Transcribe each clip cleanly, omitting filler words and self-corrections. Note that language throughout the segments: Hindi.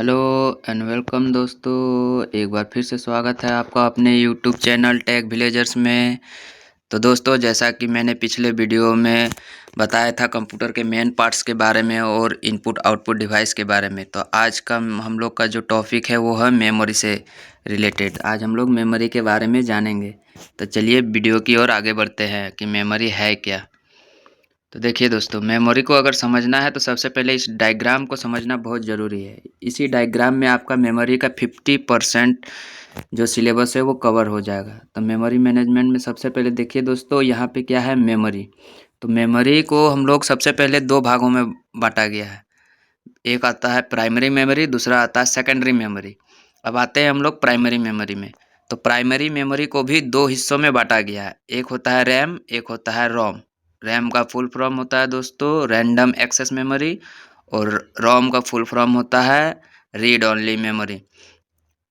हेलो एंड वेलकम दोस्तों। एक बार फिर से स्वागत है आपका अपने यूट्यूब चैनल टेक विलेजर्स में। तो दोस्तों, जैसा कि मैंने पिछले वीडियो में बताया था कंप्यूटर के मेन पार्ट्स के बारे में और इनपुट आउटपुट डिवाइस के बारे में, तो आज का हम लोग का जो टॉपिक है वो है मेमोरी से रिलेटेड। आज हम लोग मेमोरी के बारे में जानेंगे। तो चलिए वीडियो की ओर आगे बढ़ते हैं कि मेमोरी है क्या। तो देखिए दोस्तों, मेमोरी को अगर समझना है तो सबसे पहले इस डायग्राम को समझना बहुत ज़रूरी है। इसी डायग्राम में आपका मेमोरी का 50% जो सिलेबस है वो कवर हो जाएगा। तो मेमोरी मैनेजमेंट में सबसे पहले देखिए दोस्तों, यहाँ पे क्या है मेमोरी। तो मेमोरी को हम लोग सबसे पहले दो भागों में बांटा गया है। एक आता है प्राइमरी मेमोरी, दूसरा आता है सेकेंडरी मेमोरी। अब आते हैं हम लोग प्राइमरी मेमोरी में। तो प्राइमरी मेमोरी को भी दो हिस्सों में बांटा गया है। एक होता है रैम, एक होता है रोम। रैम का फुल फॉर्म होता है दोस्तों रैंडम एक्सेस मेमोरी, और रोम का फुल फॉर्म होता है रीड ओनली मेमोरी।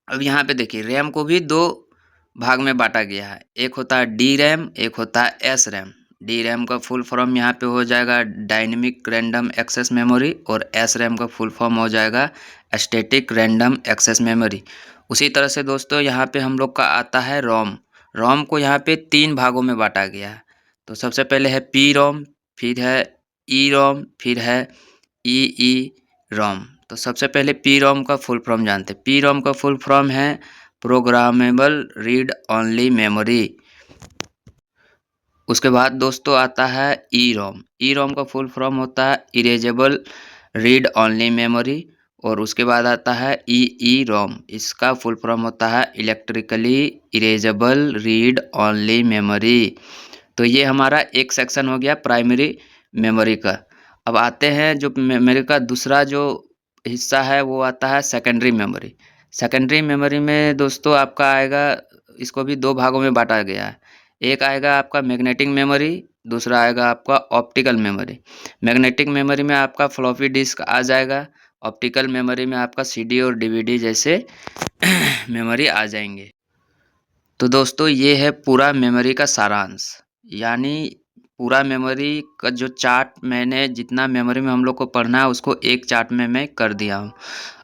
अब यहाँ पे देखिए, रैम को भी दो भाग में बांटा गया है। एक होता है डी रैम, एक होता है एस रैम। डी रैम का फुल फॉर्म यहाँ पे हो जाएगा डायनेमिक रैंडम एक्सेस मेमोरी, और एस रैम का फुल फॉर्म हो जाएगा स्टैटिक रैंडम एक्सेस मेमोरी। उसी तरह से दोस्तों यहाँ पे हम लोग का आता है रोम। रोम को यहाँ पे तीन भागों में बांटा गया है। तो सबसे पहले है पी रोम, फिर है ई रोम, फिर है ई रोम। तो सबसे पहले पी रोम का फुल फॉर्म जानते हैं। पी रोम का फुल फॉर्म है प्रोग्रामेबल रीड ओनली मेमोरी। उसके बाद दोस्तों आता है ई रोम। ई रोम का फुल फॉर्म होता है इरेजेबल रीड ओनली मेमोरी। और उसके बाद आता है ई रोम। इसका फुल फॉर्म होता है electrically erasable read only memory. तो ये हमारा एक सेक्शन हो गया प्राइमरी मेमोरी का। अब आते हैं जो मेमोरी का दूसरा जो हिस्सा है वो आता है सेकेंडरी मेमोरी। सेकेंडरी मेमोरी में दोस्तों आपका आएगा, इसको भी दो भागों में बांटा गया है। एक आएगा आपका मैग्नेटिक मेमोरी, दूसरा आएगा आपका ऑप्टिकल मेमोरी। मैग्नेटिक मेमोरी में आपका फ्लॉपी डिस्क आ जाएगा, ऑप्टिकल मेमोरी में आपका सीडी और डीवीडी जैसे मेमोरी आ जाएंगे। तो दोस्तों, ये है पूरा मेमोरी का सारांश। यानी पूरा मेमोरी का जो चार्ट मैंने जितना मेमोरी में हम लोग को पढ़ना है उसको एक चार्ट में मैं कर दिया हूँ।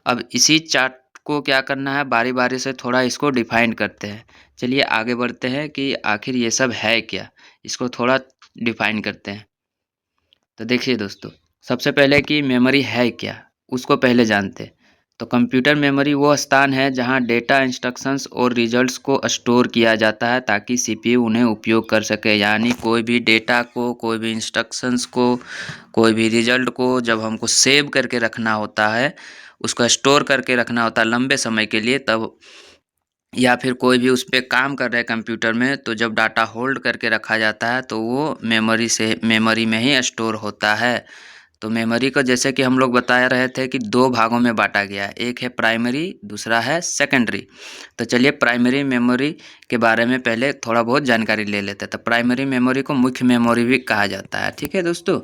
अब इसी चार्ट को क्या करना है, बारी बारी से थोड़ा इसको डिफाइन करते हैं। चलिए आगे बढ़ते हैं कि आखिर ये सब है क्या, इसको थोड़ा डिफाइन करते हैं। तो देखिए दोस्तों, सबसे पहले कि मेमोरी है क्या उसको पहले जानते हैं। तो कंप्यूटर मेमोरी वो स्थान है जहां डेटा, इंस्ट्रक्शंस और रिजल्ट्स को स्टोर किया जाता है ताकि सीपीयू उन्हें उपयोग कर सके। यानी कोई भी डेटा को, कोई भी इंस्ट्रक्शंस को, कोई भी रिजल्ट को जब हमको सेव करके रखना होता है, उसको स्टोर करके रखना होता है लंबे समय के लिए, तब या फिर कोई भी उस पर काम कर रहे हैं कंप्यूटर में, तो जब डाटा होल्ड करके रखा जाता है तो वो मेमोरी में ही स्टोर होता है। तो मेमोरी को जैसे कि हम लोग बता रहे थे कि दो भागों में बांटा गया है। एक है प्राइमरी, दूसरा है सेकेंडरी। तो चलिए प्राइमरी मेमोरी के बारे में पहले थोड़ा बहुत जानकारी ले लेते हैं। तो प्राइमरी मेमोरी को मुख्य मेमोरी भी कहा जाता है। ठीक है दोस्तों,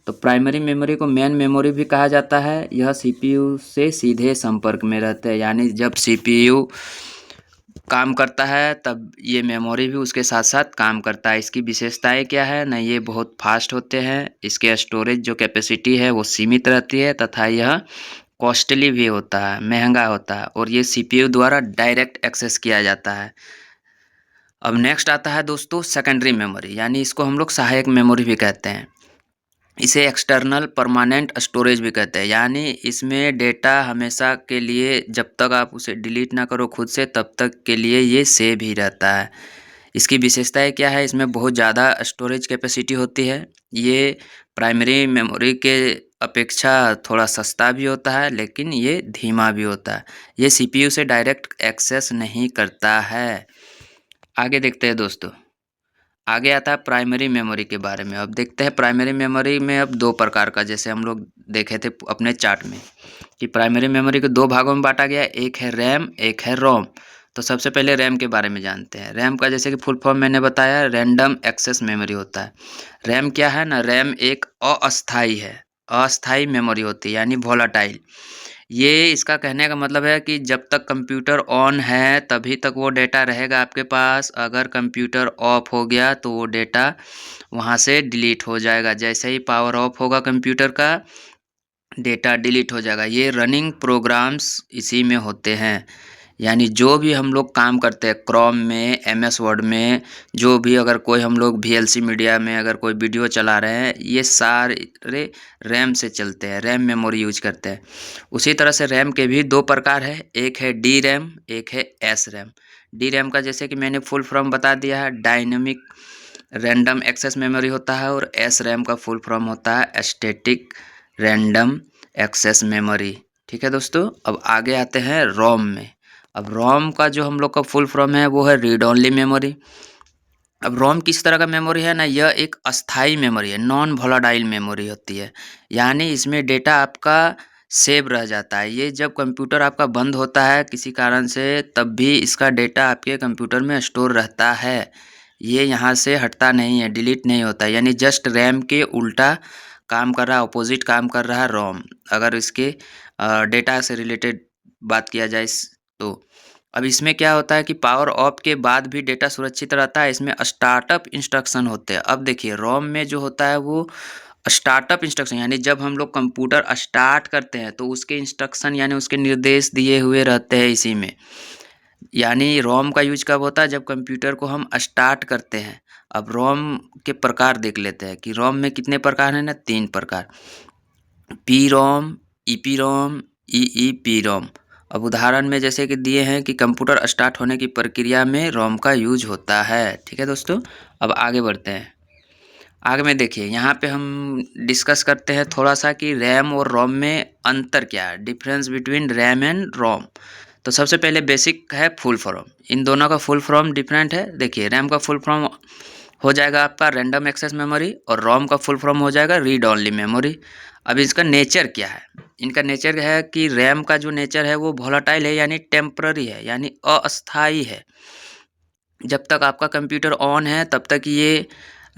तो प्राइमरी मेमोरी को मेन मेमोरी भी कहा जाता है। यह सीपीयू से सीधे संपर्क में रहते हैं। यानी जब सीपीयू काम करता है तब ये मेमोरी भी उसके साथ साथ काम करता है। इसकी विशेषताएं क्या है ना, ये बहुत फास्ट होते हैं, इसके स्टोरेज जो कैपेसिटी है वो सीमित रहती है, तथा यह कॉस्टली भी होता है, महंगा होता है, और ये सीपीयू द्वारा डायरेक्ट एक्सेस किया जाता है। अब नेक्स्ट आता है दोस्तों सेकेंडरी मेमोरी, यानी इसको हम लोग सहायक मेमोरी भी कहते हैं। इसे एक्सटर्नल परमानेंट स्टोरेज भी कहते हैं। यानी इसमें डेटा हमेशा के लिए, जब तक आप उसे डिलीट ना करो खुद से, तब तक के लिए ये सेव ही रहता है। इसकी विशेषताएं क्या है, इसमें बहुत ज़्यादा स्टोरेज कैपेसिटी होती है। ये प्राइमरी मेमोरी के अपेक्षा थोड़ा सस्ता भी होता है, लेकिन ये धीमा भी होता है। ये सीपीयू से डायरेक्ट एक्सेस नहीं करता है। आगे देखते हैं दोस्तों, आगे आता है प्राइमरी मेमोरी के बारे में। अब देखते हैं प्राइमरी मेमोरी में अब दो प्रकार का, जैसे हम लोग देखे थे अपने चार्ट में कि प्राइमरी मेमोरी को दो भागों में बांटा गया है, एक है रैम, एक है रोम। तो सबसे पहले रैम के बारे में जानते हैं। रैम का जैसे कि फुल फॉर्म मैंने बताया, रैंडम एक्सेस मेमोरी होता है। रैम क्या है ना, रैम एक अस्थाई है, अस्थाई मेमोरी होती है, यानी वोलाटाइल। ये इसका कहने का मतलब है कि जब तक कंप्यूटर ऑन है तभी तक वो डेटा रहेगा आपके पास। अगर कंप्यूटर ऑफ हो गया तो वो डेटा वहाँ से डिलीट हो जाएगा। जैसे ही पावर ऑफ होगा कंप्यूटर का, डेटा डिलीट हो जाएगा। ये रनिंग प्रोग्राम्स इसी में होते हैं। यानी जो भी हम लोग काम करते हैं क्रोम में, एमएस वर्ड में, जो भी अगर कोई हम लोग वीएलसी मीडिया में अगर कोई वीडियो चला रहे हैं, ये सारे रैम से चलते हैं, रैम मेमोरी यूज करते हैं। उसी तरह से रैम के भी दो प्रकार है, एक है डी रैम, एक है एस रैम। डी रैम का जैसे कि मैंने फुल फॉर्म बता दिया है, डायनेमिक रैंडम एक्सेस मेमोरी होता है, और एस रैम का फुल फॉर्म होता है स्टैटिक रैंडम एक्सेस मेमोरी। ठीक है दोस्तों, अब आगे आते हैं रोम में। अब रोम का जो हम लोग का फुल फॉर्म है वो है रीड ओनली मेमोरी। अब रोम किस तरह का मेमोरी है ना, यह एक अस्थाई मेमोरी है, नॉन वोलाटाइल मेमोरी होती है। यानी इसमें डेटा आपका सेव रह जाता है। ये जब कंप्यूटर आपका बंद होता है किसी कारण से, तब भी इसका डेटा आपके कंप्यूटर में स्टोर रहता है। ये यहाँ से हटता नहीं है, डिलीट नहीं होता है। यानी जस्ट रैम के उल्टा काम कर रहा है, अपोजिट काम कर रहा है रोम, अगर इसके डेटा से रिलेटेड बात किया जाए तो। अब इसमें क्या होता है कि पावर ऑफ के बाद भी डेटा सुरक्षित रहता है। इसमें स्टार्टअप इंस्ट्रक्शन होते हैं। अब देखिए रोम में जो होता है वो स्टार्टअप इंस्ट्रक्शन, यानी जब हम लोग कंप्यूटर स्टार्ट करते हैं तो उसके इंस्ट्रक्शन यानी उसके निर्देश दिए हुए रहते हैं इसी में। यानी रोम का यूज कब होता है, जब कंप्यूटर को हम स्टार्ट करते हैं। अब रोम के प्रकार देख लेते हैं कि रोम में कितने प्रकार हैं ना, 3 प्रकार, पी रोम, ईपी रोम, ईईपी रोम। अब उदाहरण में जैसे कि दिए हैं कि कंप्यूटर स्टार्ट होने की प्रक्रिया में रोम का यूज होता है। ठीक है दोस्तों, अब आगे बढ़ते हैं। आगे में देखिए यहाँ पे हम डिस्कस करते हैं थोड़ा सा कि रैम और रोम में अंतर क्या है, डिफरेंस बिटवीन रैम एंड रोम। तो सबसे पहले बेसिक है फुल फॉर्म। इन दोनों का फुल फॉर्म डिफरेंट है। देखिए रैम का फुल फॉर्म हो जाएगा आपका रैंडम एक्सेस मेमोरी, और रोम का फुल फॉर्म हो जाएगा रीड ओनली मेमोरी। अब इसका नेचर क्या है, इनका नेचर है कि रैम का जो नेचर है वो वोलेटाइल है, यानी टेम्पररी है, यानी अस्थाई है। जब तक आपका कंप्यूटर ऑन है तब तक ये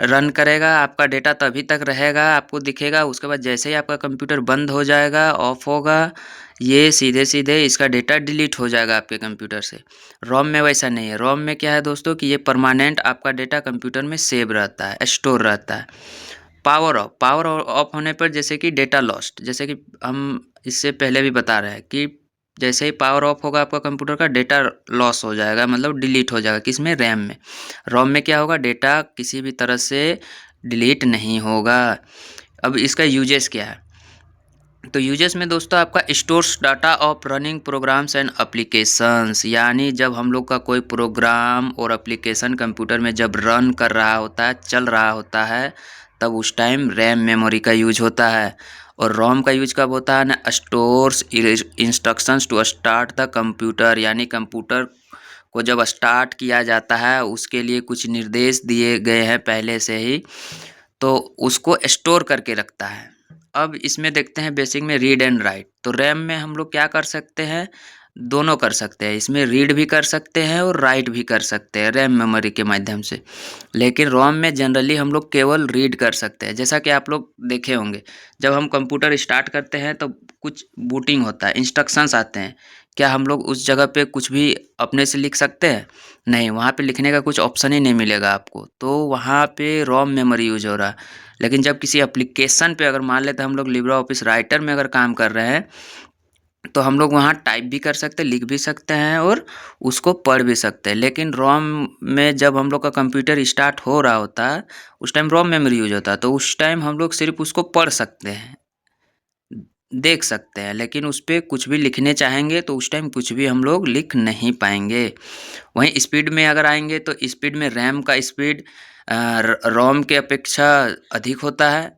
रन करेगा, आपका डेटा तभी तक रहेगा, आपको दिखेगा। उसके बाद जैसे ही आपका कंप्यूटर बंद हो जाएगा, ऑफ होगा, ये सीधे सीधे इसका डेटा डिलीट हो जाएगा आपके कंप्यूटर से। रोम में वैसा नहीं है। रोम में क्या है दोस्तों कि ये परमानेंट आपका डेटा कंप्यूटर में सेव रहता है, स्टोर रहता है। पावर ऑफ होने पर जैसे कि डेटा लॉस्ट, जैसे कि हम इससे पहले भी बता रहे हैं कि जैसे ही पावर ऑफ होगा आपका कंप्यूटर का, डेटा लॉस हो जाएगा, मतलब डिलीट हो जाएगा। किसमें, रैम में। रोम में क्या होगा, डेटा किसी भी तरह से डिलीट नहीं होगा। अब इसका यूजेस क्या है, तो यूजेस में दोस्तों आपका stores data of running programs and applications. यानी जब हम लोग का कोई प्रोग्राम और एप्लीकेशन कंप्यूटर में जब रन कर रहा होता है, चल रहा होता है, तब उस टाइम रैम मेमोरी का यूज होता है। और रोम का यूज कब होता है ना, stores instructions to start the computer. यानी कंप्यूटर को जब स्टार्ट किया जाता है उसके लिए कुछ निर्देश दिए गए हैं पहले से ही, तो उसको स्टोर करके रखता है। अब इसमें देखते हैं बेसिक में रीड एंड राइट। तो रैम में हम लोग क्या कर सकते हैं, दोनों कर सकते हैं। इसमें रीड भी कर सकते हैं और राइट भी कर सकते हैं रैम मेमोरी के माध्यम से। लेकिन रोम में जनरली हम लोग केवल रीड कर सकते हैं। जैसा कि आप लोग देखे होंगे, जब हम कंप्यूटर स्टार्ट करते हैं तो कुछ बूटिंग होता है, इंस्ट्रक्शंस आते हैं। क्या हम लोग उस जगह पे कुछ भी अपने से लिख सकते हैं? नहीं, वहाँ पे लिखने का कुछ ऑप्शन ही नहीं मिलेगा आपको। तो वहाँ पे रोम मेमोरी यूज हो रहा है। लेकिन जब किसी एप्लीकेशन पे अगर मान लेते हैं हम लोग लिब्रे ऑफिस राइटर में अगर काम कर रहे हैं, तो हम लोग वहाँ टाइप भी कर सकते हैं, लिख भी सकते हैं और उसको पढ़ भी सकते हैं। लेकिन रोम में जब हम लोग का कंप्यूटर स्टार्ट हो रहा होता है, उस टाइम रोम मेमोरी यूज होता है। तो उस टाइम हम लोग सिर्फ उसको पढ़ सकते हैं, देख सकते हैं, लेकिन उस पर कुछ भी लिखने चाहेंगे तो उस टाइम कुछ भी हम लोग लिख नहीं पाएंगे। वहीं स्पीड में अगर आएंगे तो स्पीड में रैम का स्पीड रोम के अपेक्षा अधिक होता है।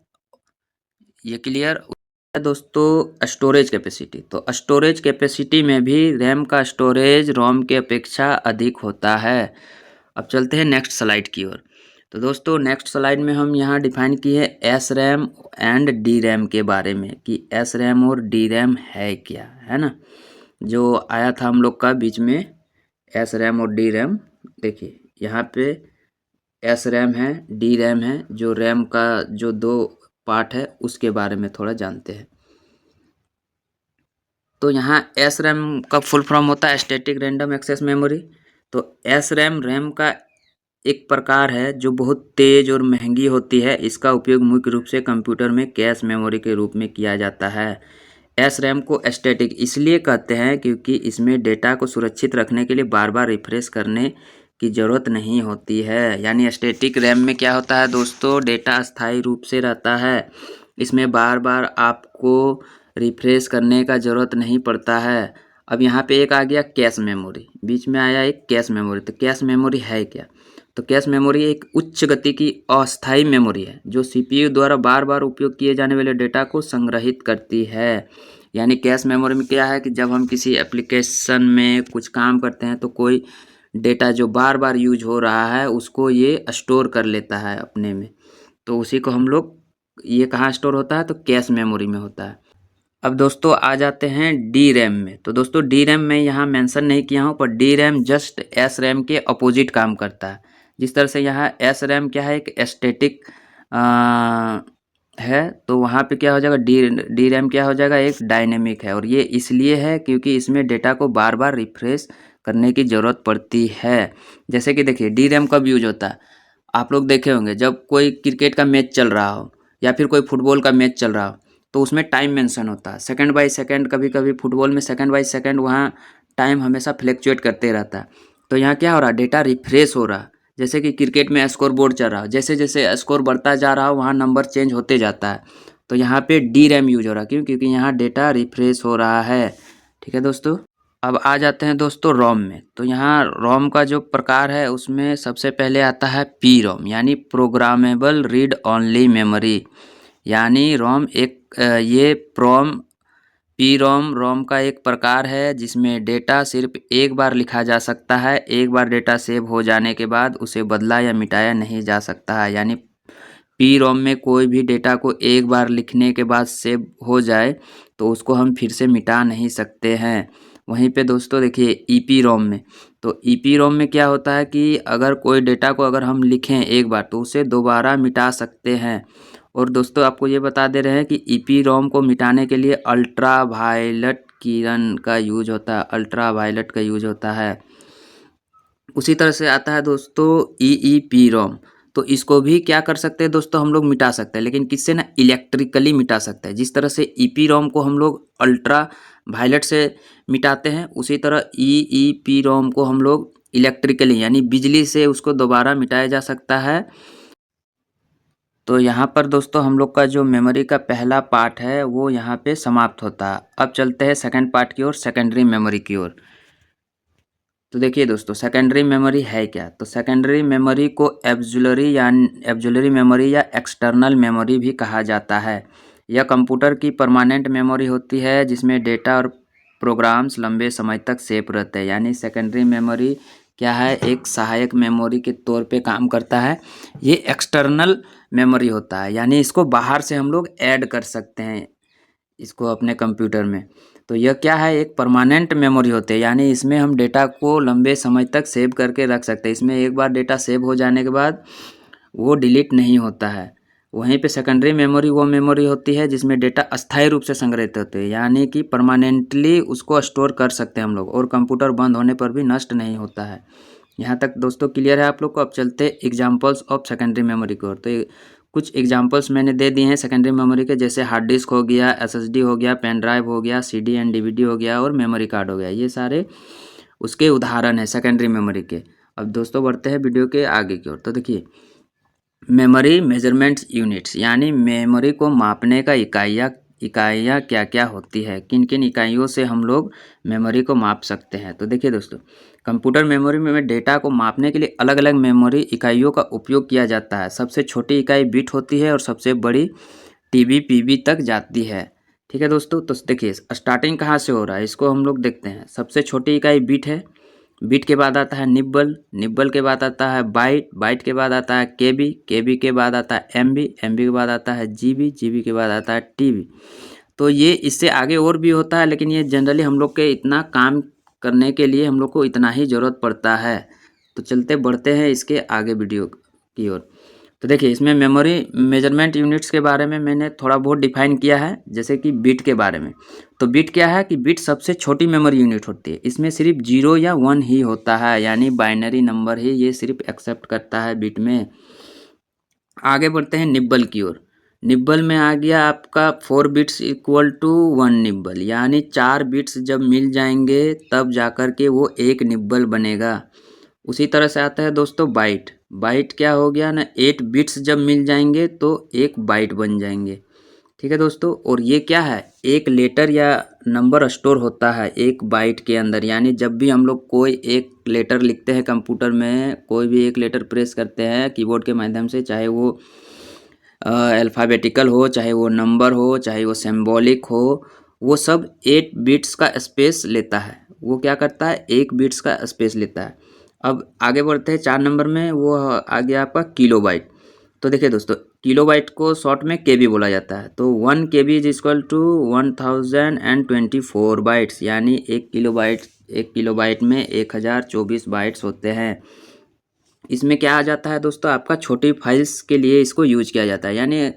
ये क्लियर है दोस्तों। स्टोरेज कैपेसिटी, तो स्टोरेज कैपेसिटी में भी रैम का स्टोरेज रोम के अपेक्षा अधिक होता है। अब चलते हैं नेक्स्ट स्लाइड की ओर। तो दोस्तों नेक्स्ट स्लाइड में हम यहाँ डिफाइन किए S RAM and D RAM के बारे में, कि एस रैम और डी रैम है क्या, है ना, जो आया था हम लोग का बीच में एस रैम और डी रैम। देखिए यहाँ पे एस रैम है, डी रैम है, जो रैम का जो दो पार्ट है उसके बारे में थोड़ा जानते हैं। तो यहाँ एस रैम का फुल फॉर्म होता है स्टैटिक रैंडम एक्सेस मेमोरी। तो एस रैम रैम का एक प्रकार है जो बहुत तेज और महंगी होती है। इसका उपयोग मुख्य रूप से कंप्यूटर में कैश मेमोरी के रूप में किया जाता है। एस रैम को स्टैटिक इसलिए कहते हैं क्योंकि इसमें डेटा को सुरक्षित रखने के लिए बार बार रिफ्रेश करने की ज़रूरत नहीं होती है। यानी स्टैटिक रैम में क्या होता है दोस्तों, डेटा अस्थायी रूप से रहता है। इसमें बार बार आपको रिफ्रेश करने का ज़रूरत नहीं पड़ता है। अब यहाँ पे एक आ गया कैश मेमोरी, बीच में आया एक कैश मेमोरी। तो कैश मेमोरी है क्या? तो कैश मेमोरी एक उच्च गति की अस्थायी मेमोरी है जो सीपीयू द्वारा बार बार उपयोग किए जाने वाले डेटा को संग्रहित करती है। यानी कैश मेमोरी में क्या है कि जब हम किसी एप्लीकेशन में कुछ काम करते हैं तो कोई डेटा जो बार बार यूज हो रहा है उसको ये स्टोर कर लेता है अपने में। तो उसी को हम लोग, ये कहाँ स्टोर होता है? तो कैश मेमोरी में होता है। अब दोस्तों आ जाते हैं डी रैम में। तो दोस्तों डी रैम में यहाँ मेंशन नहीं किया हूँ, पर D RAM just S RAM के अपोजिट काम करता है। जिस तरह से यहाँ एस रैम क्या है, एक स्टैटिक है, तो वहाँ पे क्या हो जाएगा, डी रैम क्या हो जाएगा, एक डायनेमिक है। और ये इसलिए है क्योंकि इसमें डेटा को बार बार रिफ्रेश करने की ज़रूरत पड़ती है। जैसे कि देखिए डी रैम कब यूज होता है, आप लोग देखे होंगे जब कोई क्रिकेट का मैच चल रहा हो या फिर कोई फुटबॉल का मैच चल रहा हो तो उसमें टाइम मेंशन होता है, सेकंड बाय सेकंड। कभी कभी फुटबॉल में सेकंड बाय सेकंड वहाँ टाइम हमेशा फ्लैक्चुएट करते रहता है। तो यहाँ क्या हो रहा है, डेटा रिफ्रेश हो रहा है। जैसे कि क्रिकेट में स्कोर बोर्ड चल रहा हो, जैसे जैसे स्कोर बढ़ता जा रहा हो वहाँ नंबर चेंज होते जाता है। तो यहाँ पे डी रैम यूज हो रहा है, क्यों? क्योंकि यहाँ डेटा रिफ्रेश हो रहा है। ठीक है दोस्तों, अब आ जाते हैं दोस्तों रोम में। तो यहाँ रोम का जो प्रकार है उसमें सबसे पहले आता है पी रोम, यानी प्रोग्रामेबल रीड ओनली मेमोरी। यानी रोम एक ये पी रोम का एक प्रकार है जिसमें डेटा सिर्फ एक बार लिखा जा सकता है। एक बार डेटा सेव हो जाने के बाद उसे बदला या मिटाया नहीं जा सकता है। यानी पी रोम में कोई भी डेटा को एक बार लिखने के बाद सेव हो जाए तो उसको हम फिर से मिटा नहीं सकते हैं। वहीं पे दोस्तों देखिए ईपी रोम में, तो ईपी रोम में क्या होता है कि अगर कोई डेटा को अगर हम लिखें एक बार तो उसे दोबारा मिटा सकते हैं। और दोस्तों आपको ये बता दे रहे हैं कि ईपी रोम को मिटाने के लिए अल्ट्रा वायलेट किरण का यूज होता है, अल्ट्रा वायलेट का यूज होता है। उसी तरह से आता है दोस्तों ई रोम। तो इसको भी क्या कर सकते हैं दोस्तों, हम लोग मिटा सकते हैं, लेकिन किससे ना, इलेक्ट्रिकली मिटा सकते हैं। जिस तरह से ईपी रोम को हम लोग अल्ट्रा वायलेट से मिटाते हैं, उसी तरह ई रोम को हम लोग इलेक्ट्रिकली यानी बिजली से उसको दोबारा मिटाया जा सकता है। तो यहाँ पर दोस्तों हम लोग का जो मेमोरी का पहला पार्ट है वो यहाँ पे समाप्त होता है। अब चलते हैं सेकंड पार्ट की ओर, सेकेंडरी मेमोरी की ओर। तो देखिए दोस्तों सेकेंडरी मेमोरी है क्या? तो सेकेंडरी मेमोरी को एब्जुलरी मेमोरी या एक्सटर्नल मेमोरी भी कहा जाता है। यह कंप्यूटर की परमानेंट मेमोरी होती है जिसमें डेटा और प्रोग्राम्स लंबे समय तक सेव रहते हैं। यानी सेकेंडरी मेमोरी क्या है, एक सहायक मेमोरी के तौर पे काम करता है। ये एक्सटर्नल मेमोरी होता है, यानी इसको बाहर से हम लोग ऐड कर सकते हैं इसको अपने कंप्यूटर में। तो यह क्या है, एक परमानेंट मेमोरी होती है, यानी इसमें हम डेटा को लंबे समय तक सेव करके रख सकते हैं। इसमें एक बार डेटा सेव हो जाने के बाद वो डिलीट नहीं होता है। वहीं पे सेकेंडरी मेमोरी वो मेमोरी होती है जिसमें डेटा अस्थायी रूप से संग्रहित होते हैं, यानी कि परमानेंटली उसको स्टोर कर सकते हैं हम लोग, और कंप्यूटर बंद होने पर भी नष्ट नहीं होता है। यहाँ तक दोस्तों क्लियर है आप लोग को? अब चलते एग्जाम्पल्स ऑफ सेकेंडरी मेमोरी की ओर। तो कुछ एग्जांपल्स मैंने दे दिए हैं सेकेंडरी मेमोरी के, जैसे हार्ड डिस्क हो गया, एसएसडी हो गया, पेन ड्राइव हो गया, सीडी एंड डीवीडी हो गया और मेमोरी कार्ड हो गया। ये सारे उसके उदाहरण हैं सेकेंडरी मेमोरी के। अब दोस्तों बढ़ते हैं वीडियो के आगे की ओर। तो देखिए मेमोरी मेजरमेंट्स यूनिट्स, यानी मेमोरी को मापने का इकाइयाँ क्या क्या होती है, किन किन इकाइयों से हम लोग मेमोरी को माप सकते हैं। तो देखिए दोस्तों कंप्यूटर मेमोरी में डेटा को मापने के लिए अलग अलग मेमोरी इकाइयों का उपयोग किया जाता है। सबसे छोटी इकाई बिट होती है और सबसे बड़ी टीबी पीबी तक जाती है। ठीक है दोस्तों, तो देखिए स्टार्टिंग कहाँ से हो रहा है इसको हम लोग देखते हैं। सबसे छोटी इकाई बिट है, बिट के बाद आता है निब्बल, निब्बल के बाद आता है बाइट, बाइट के बाद आता है केबी, केबी के बाद आता है एमबी, एमबी के बाद आता है जीबी, जीबी के बाद आता है टीबी। तो ये इससे आगे और भी होता है, लेकिन ये जनरली हम लोग के इतना काम करने के लिए हम लोग को इतना ही ज़रूरत पड़ता है। तो चलते बढ़ते हैं इसके आगे वीडियो की ओर। तो देखिए इसमें मेमोरी मेजरमेंट यूनिट्स के बारे में मैंने थोड़ा बहुत डिफाइन किया है, जैसे कि बिट के बारे में। तो बिट क्या है कि बिट सबसे छोटी मेमोरी यूनिट होती है, इसमें सिर्फ 0 या 1 ही होता है, यानी बाइनरी नंबर ही ये सिर्फ एक्सेप्ट करता है बिट में। आगे बढ़ते हैं निब्बल की ओर। निब्बल में आ गया आपका 4 बिट्स इक्वल टू 1 निब्बल, यानी 4 बिट्स जब मिल जाएंगे तब जाकर के वो एक निब्बल बनेगा। उसी तरह से आता है दोस्तों बाइट। बाइट क्या हो गया ना, 8 बिट्स जब मिल जाएंगे तो एक बाइट बन जाएंगे। ठीक है दोस्तों, और ये क्या है, एक लेटर या नंबर स्टोर होता है एक बाइट के अंदर, यानी जब भी हम लोग कोई एक लेटर लिखते हैं कंप्यूटर में, कोई भी एक लेटर प्रेस करते हैं कीबोर्ड के माध्यम से, चाहे वो अल्फ़ाबेटिकल हो, चाहे वो नंबर हो, चाहे वो सिंबॉलिक हो, वो सब 8 बिट्स का स्पेस लेता है। वो क्या करता है, 1 बिट्स का स्पेस लेता है। अब आगे बढ़ते हैं 4 नंबर में, वो आ गया आपका किलोबाइट। तो देखिए दोस्तों, किलोबाइट को शॉर्ट में केबी बोला जाता है। तो 1 केबी इज इक्वल टू 1024 बाइट्स, यानी 1 किलोबाइट में 1024 बाइट्स होते हैं। इसमें क्या आ जाता है दोस्तों, आपका छोटी फाइल्स के लिए इसको यूज किया जाता है। यानी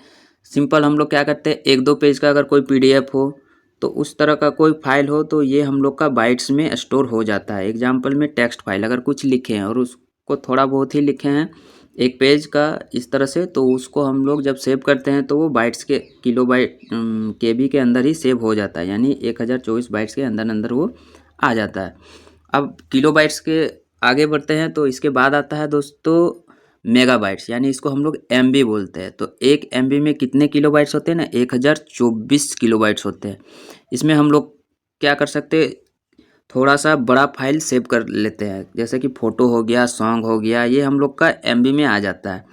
सिंपल हम लोग क्या करते हैं, 1-2 पेज का अगर कोई पीडीएफ हो, तो उस तरह का कोई फाइल हो, तो ये हम लोग का बाइट्स में स्टोर हो जाता है। एग्जाम्पल में टेक्स्ट फाइल अगर कुछ लिखे हैं और उसको थोड़ा बहुत ही लिखे हैं, 1 पेज का इस तरह से, तो उसको हम लोग जब सेव करते हैं तो वो बाइट्स के किलोबाइट केबी के अंदर ही सेव हो जाता है, यानी 1024 बाइट्स के अंदर अंदर वो आ जाता है। अब किलोबाइट्स के आगे बढ़ते हैं, तो इसके बाद आता है दोस्तों मेगाबाइट्स, यानी इसको हम लोग एमबी बोलते हैं। तो 1 एमबी में कितने किलोबाइट्स होते हैं ना, 1024 किलोबाइट्स होते हैं। इसमें हम लोग क्या कर सकते हैं, थोड़ा सा बड़ा फाइल सेव कर लेते हैं, जैसे कि फ़ोटो हो गया, सॉन्ग हो गया, ये हम लोग का एमबी में आ जाता है।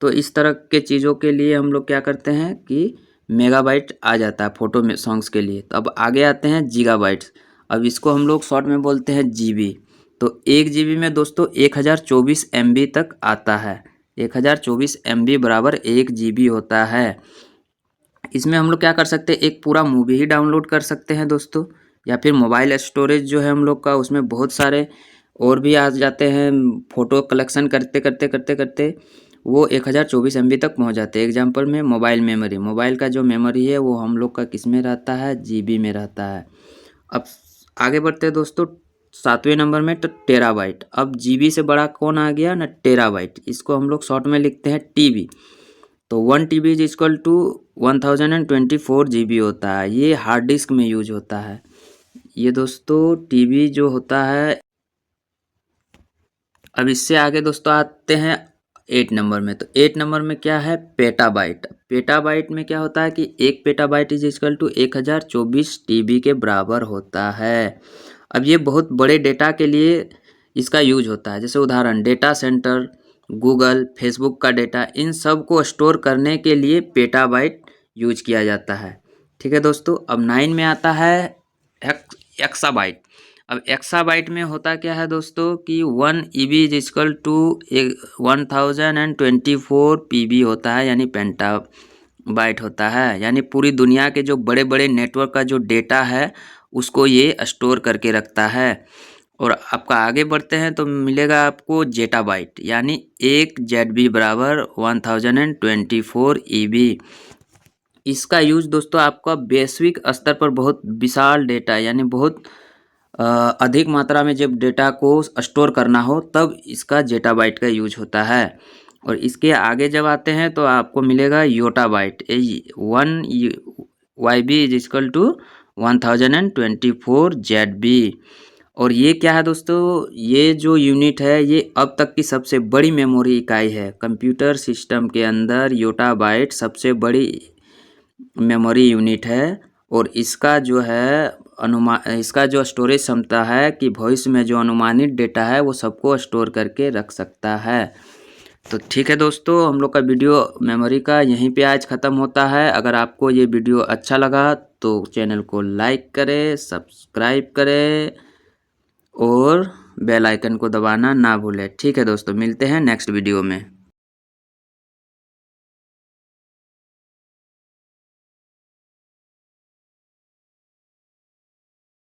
तो इस तरह के चीज़ों के लिए हम लोग क्या करते हैं कि मेगाबाइट आ जाता है फ़ोटो में, सॉन्ग्स के लिए। तो अब आगे आते हैं गीगाबाइट्स। अब इसको हम लोग शॉर्ट में बोलते हैं जीबी। तो 1 जीबी में दोस्तों 1024 एमबी तक आता है। 1024 एमबी बराबर 1 जीबी होता है। इसमें हम लोग क्या कर सकते हैं, एक पूरा मूवी ही डाउनलोड कर सकते हैं दोस्तों, या फिर मोबाइल स्टोरेज जो है हम लोग का, उसमें बहुत सारे और भी आ जाते हैं। फ़ोटो कलेक्शन करते करते करते करते वो 1024 एमबी तक पहुंच जाते हैं। एग्जांपल में मोबाइल मेमोरी, मोबाइल का जो मेमोरी है वो हम लोग का किस में रहता है, जीबी में रहता है। अब आगे बढ़ते हैं दोस्तों 7वें नंबर में, तो टेराबाइट। अब जीबी से बड़ा कौन आ गया ना, टेराबाइट। इसको हम लोग शॉर्ट में लिखते हैं टीबी। तो 1 TB is equal to 1024 GB होता है। ये हार्ड डिस्क में यूज होता है। ये दोस्तों टीबी जो होता है। अब इससे आगे दोस्तों आते हैं 8 नंबर में। तो 8 नंबर में क्या है, पेटाबाइट। पेटाबाइट में क्या होता है कि 1 petabyte is equal to 1024 TB के बराबर होता है। अब ये बहुत बड़े डेटा के लिए इसका यूज होता है, जैसे उदाहरण डेटा सेंटर, गूगल, फेसबुक का डेटा, इन सब को स्टोर करने के लिए पेटाबाइट यूज किया जाता है। ठीक है दोस्तों, अब 9 में आता है एक्साबाइट। अब एक्साबाइट में होता क्या है दोस्तों कि 1 EB is equal to 1024 PB होता है, यानी पेंटाबाइट होता है। यानी पूरी दुनिया के जो बड़े बड़े नेटवर्क का जो डेटा है उसको ये स्टोर करके रखता है। और आपका आगे बढ़ते हैं तो मिलेगा आपको जेटाबाइट, यानी 1 जेडबी बराबर 1024 ईबी। इसका यूज दोस्तों आपका वैश्विक स्तर पर बहुत विशाल डेटा, यानी बहुत अधिक मात्रा में जब डेटा को स्टोर करना हो तब इसका जेटाबाइट का यूज होता है। और इसके आगे जब आते हैं तो आपको मिलेगा yottabyte. 1 Y B is equal to 1024 Z B. और ये क्या है दोस्तों, ये जो यूनिट है ये अब तक की सबसे बड़ी मेमोरी इकाई है। कंप्यूटर सिस्टम के अंदर योटाबाइट सबसे बड़ी मेमोरी यूनिट है। और इसका जो है इसका जो स्टोरेज क्षमता है कि भविष्य में जो अनुमानित डेटा है वो सबको स्टोर करके रख सकता है। तो ठीक है दोस्तों, हम लोग का वीडियो मेमोरी का यहीं पे आज ख़त्म होता है। अगर आपको ये वीडियो अच्छा लगा तो चैनल को लाइक करें, सब्सक्राइब करें और बेल आइकन को दबाना ना भूलें। ठीक है दोस्तों, मिलते हैं नेक्स्ट वीडियो में।